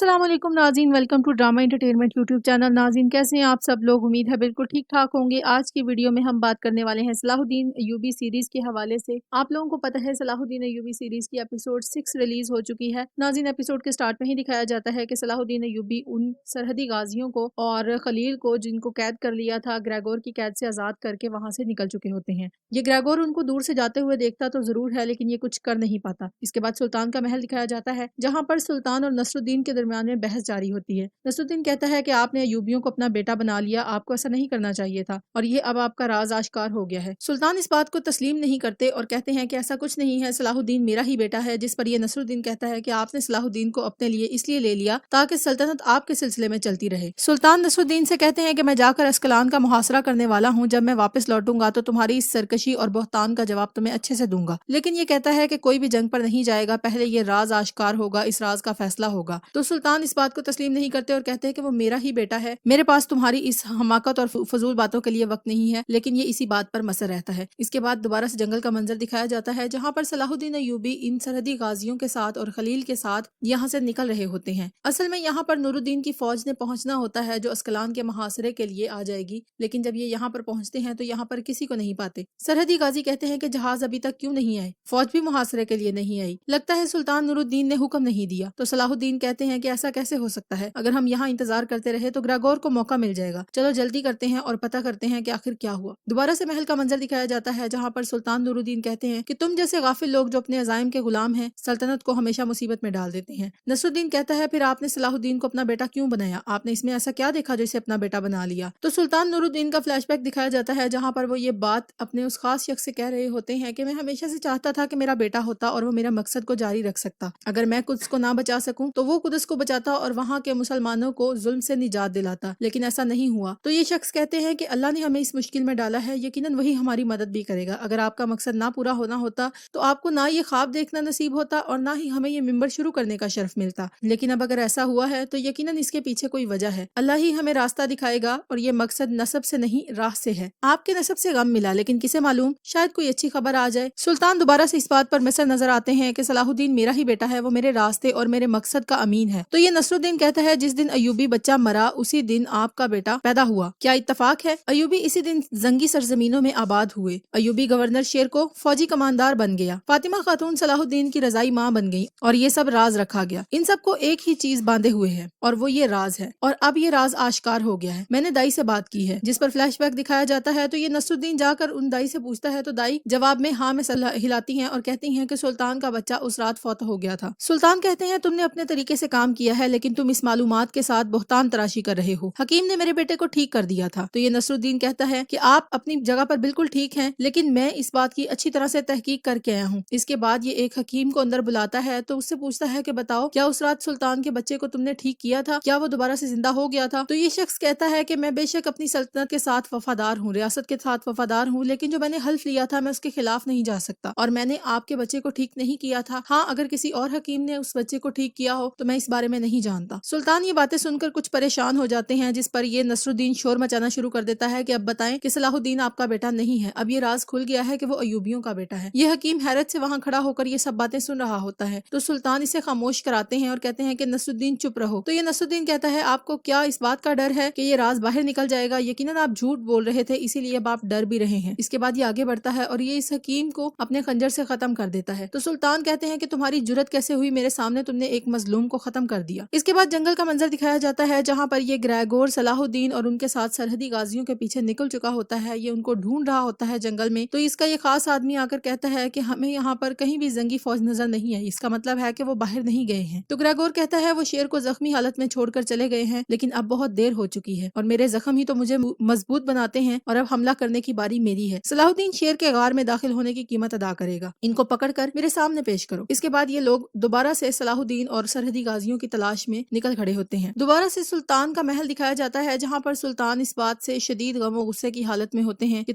अस्सलाम वालेकुम नाज़रीन, welcome to drama entertainment YouTube channel. नाज़रीन कैसे हैं आप सब लोग? उम्मीद है बिल्कुल ठीक ठाक होंगे। आज की वीडियो में हम बात करने वाले हैं सलाहुद्दीन अय्यूबी सीरीज के हवाले से। आप लोगों को पता है सलाहुद्दीन अय्यूबी सीरीज की एपिसोड 6 रिलीज हो चुकी है। नाज़रीन एपिसोड के स्टार्ट में ही दिखाया जाता है कि सलाहुद्दीन अय्यूबी उन सरहदी गाजियों को और खलील को जिनको कैद कर लिया था ग्रेगोर की कैद से आज़ाद करके वहां से निकल चुके होते हैं। ये ग्रेगोर उनको दूर से जाते हुए देखता तो जरूर है, लेकिन ये कुछ कर नहीं पाता। इसके बाद सुल्तान का महल दिखाया जाता है, जहाँ पर सुल्तान और नसरुद्दीन के दरमियान में बहस जारी होती है। नसरुद्दीन कहता है कि आपने अयूबियों को अपना बेटा बना लिया, आपको ऐसा नहीं करना चाहिए था और ये अब आपका राज आश्कार हो गया है। सुल्तान इस बात को तस्लीम नहीं करते और कहते हैं कि ऐसा कुछ नहीं है, सलाहुद्दीन मेरा ही बेटा है। जिस पर ये नसरुद्दीन कहता है कि आपने सलाहुद्दीन को अपने लिए इसलिए ले लिया ताकि सल्तनत आपके सिलसिले में चलती रहे। सुल्तान नसरुद्दीन से कहते हैं कि मैं जाकर अस्कलान का मुहासरा करने वाला हूँ, जब मैं वापस लौटूंगा तो तुम्हारी इस सरकशी और बहतान का जवाब तुम्हें अच्छे से दूंगा। लेकिन ये कहता है कि कोई भी जंग पर नहीं जाएगा, पहले ये राज आश्कार होगा, इस राज का फैसला होगा। तो सुल्तान इस बात को तस्लीम नहीं करते और कहते हैं कि वो मेरा ही बेटा है, मेरे पास तुम्हारी इस हमाकत और फजूल बातों के लिए वक्त नहीं है। लेकिन ये इसी बात पर मसर रहता है। इसके बाद दोबारा से जंगल का मंजर दिखाया जाता है, जहाँ पर सलाहुद्दीन अय्यूबी इन सरहदी गाजियों के साथ और खलील के साथ यहाँ से निकल रहे होते हैं। असल में यहाँ पर नूरुद्दीन की फौज ने पहुंचना होता है, जो अस्कलान के मुहासरे के लिए आ जाएगी। लेकिन जब ये यहाँ पर पहुंचते हैं तो यहाँ पर किसी को नहीं पाते। सरहदी गाजी कहते हैं कि जहाज अभी तक क्यों नहीं आए, फौज भी मुहासरे के लिए नहीं आई, लगता है सुल्तान नूरुद्दीन ने हुक्म नहीं दिया। तो सलाहुद्दीन कहते हैं कि ऐसा कैसे हो सकता है, अगर हम यहाँ इंतजार करते रहे तो ग्रेगोर को मौका मिल जाएगा। चलो जल्दी करते हैं और पता करते हैं कि आखिर क्या हुआ। दोबारा से महल का मंजर दिखाया जाता है, जहाँ पर सुल्तान नूरुद्दीन कहते हैं कि तुम जैसे गाफिल लोग जो अपने अजाइम के गुलाम हैं, सल्तनत को हमेशा मुसीबत में डाल देते हैं। नसरुद्दीन कहता है फिर आपने सलाहुद्दीन को अपना बेटा क्यों बनाया, आपने इसमें ऐसा क्या देखा जो इसे अपना बेटा बना लिया। तो सुल्तान नूरुद्दीन का फ्लैशबैक दिखाया जाता है, जहाँ पर वो ये बात अपने उस खास शख्स से कह रहे होते हैं कि मैं हमेशा से चाहता था कि मेरा बेटा होता और वो मेरा मकसद को जारी रख सकता। अगर मैं कुद्स को ना बचा सकूं तो वो कुद्स को बचाता और वहाँ के मुसलमानों को जुल्म से निजात दिलाता, लेकिन ऐसा नहीं हुआ। तो ये शख्स कहते हैं कि अल्लाह ने हमें इस मुश्किल में डाला है, यकीनन वही हमारी मदद भी करेगा। अगर आपका मकसद ना पूरा होना होता तो आपको ना ये ख्वाब देखना नसीब होता और ना ही हमें ये मिंबर शुरू करने का शर्फ मिलता। लेकिन अब अगर ऐसा हुआ है तो यकीनन इसके पीछे कोई वजह है। अल्लाह ही हमें रास्ता दिखाएगा और ये मकसद नसब से नहीं राह से है। आपके नसब से गम मिला, लेकिन किसे मालूम शायद कोई अच्छी खबर आ जाए। सुल्तान दोबारा से इस बात पर मिसर नजर आते हैं कि सलाहुद्दीन मेरा ही बेटा है, वो मेरे रास्ते और मेरे मकसद का अमीन है। तो ये नसरुद्दीन कहता है जिस दिन अय्यूबी बच्चा मरा उसी दिन आपका बेटा पैदा हुआ। क्या इत्तफाक है? अय्यूबी इसी दिन जंगी सरजमीनों में आबाद हुए। अय्यूबी गवर्नर शेर को फौजी कमांडर बन गया। फातिमा खातून सलाहुद्दीन की रजाई माँ बन गई और ये सब राज रखा गया। इन सबको एक ही चीज बांधे हुए है और वो ये राज है, और अब ये राज आश्कार हो गया है। मैंने दाई से बात की है, जिस पर फ्लैशबैक दिखाया जाता है। तो ये नसरुद्दीन जाकर उन दाई से पूछता है तो दाई जवाब में हाँ में सर हिलाती हैं और कहती हैं कि सुल्तान का बच्चा उस रात फौत हो गया था। सुल्तान कहते हैं तुमने अपने तरीके से काम किया है, लेकिन तुम इस मालूमात के साथ बहतान तराशी कर रहे हो। हकीम ने मेरे बेटे को ठीक कर दिया था। तो ये नसरुद्दीन कहता है कि आप अपनी जगह पर बिल्कुल ठीक हैं, लेकिन मैं इस बात की अच्छी तरह से तहकीक करके आया हूँ। इसके बाद ये एक हकीम को अंदर बुलाता है तो उससे पूछता है कि बताओ क्या उस रात सुल्तान के बच्चे को तुमने ठीक किया था, क्या वो दोबारा से जिंदा हो गया था। तो ये शख्स कहता है कि मैं बेशक अपनी सल्तनत के साथ वफादार हूँ, रियासत के साथ वफादार हूँ, लेकिन जो मैंने हल्फ लिया था मैं उसके खिलाफ नहीं जा सकता और मैंने आपके बच्चे को ठीक नहीं किया था। हाँ, अगर किसी और हकीम ने उस बच्चे को ठीक किया हो तो मैं इस बारे में नहीं जानता। सुल्तान ये बातें सुनकर कुछ परेशान हो जाते हैं, जिस पर ये नसरुद्दीन शोर मचाना शुरू कर देता है कि अब बताएं कि सलाहुद्दीन आपका बेटा नहीं है। अब ये राज खुल गया है कि वो अयूबियों का बेटा है। ये हकीम हैरत से वहाँ खड़ा होकर ये सब बातें सुन रहा होता है। तो सुल्तान इसे खामोश कराते हैं और कहते हैं कि नसरुद्दीन चुप रहो। तो ये नसरुद्दीन कहता है आपको क्या इस बात का डर है कि ये राज बाहर निकल जाएगा? यकीनन आप झूठ बोल रहे थे, इसीलिए अब आप डर भी रहे हैं। इसके बाद ये आगे बढ़ता है और ये इस हकीम को अपने खंजर से खत्म कर देता है। तो सुल्तान कहते हैं कि तुम्हारी जुर्रत कैसे हुई, मेरे सामने तुमने एक मजलूम को खत्म कर दिया। इसके बाद जंगल का मंजर दिखाया जाता है, जहाँ पर ये ग्रेगोर सलाहुद्दीन और उनके साथ सरहदी गाजियों के पीछे निकल चुका होता है। ये उनको ढूंढ रहा होता है जंगल में। तो इसका ये खास आदमी आकर कहता है कि हमें यहाँ पर कहीं भी जंगी फौज नजर नहीं आई, इसका मतलब है कि वो बाहर नहीं गए हैं। तो ग्रेगोर कहता है वो शेर को जख्मी हालत में छोड़कर चले गए हैं, लेकिन अब बहुत देर हो चुकी है और मेरे जख्म ही तो मुझे मजबूत बनाते हैं और अब हमला करने की बारी मेरी है। सलाहुद्दीन शेर के गार में दाखिल होने की कीमत अदा करेगा, इनको पकड़कर मेरे सामने पेश करो। इसके बाद ये लोग दोबारा से सलाहुद्दीन और सरहदी गाजियों की तलाश में निकल खड़े होते हैं। दोबारा से सुल्तान का महल दिखाया जाता है, जहाँ पर सुल्तान इस बात से शदीद गम और गुस्से की हालत में होते हैं कि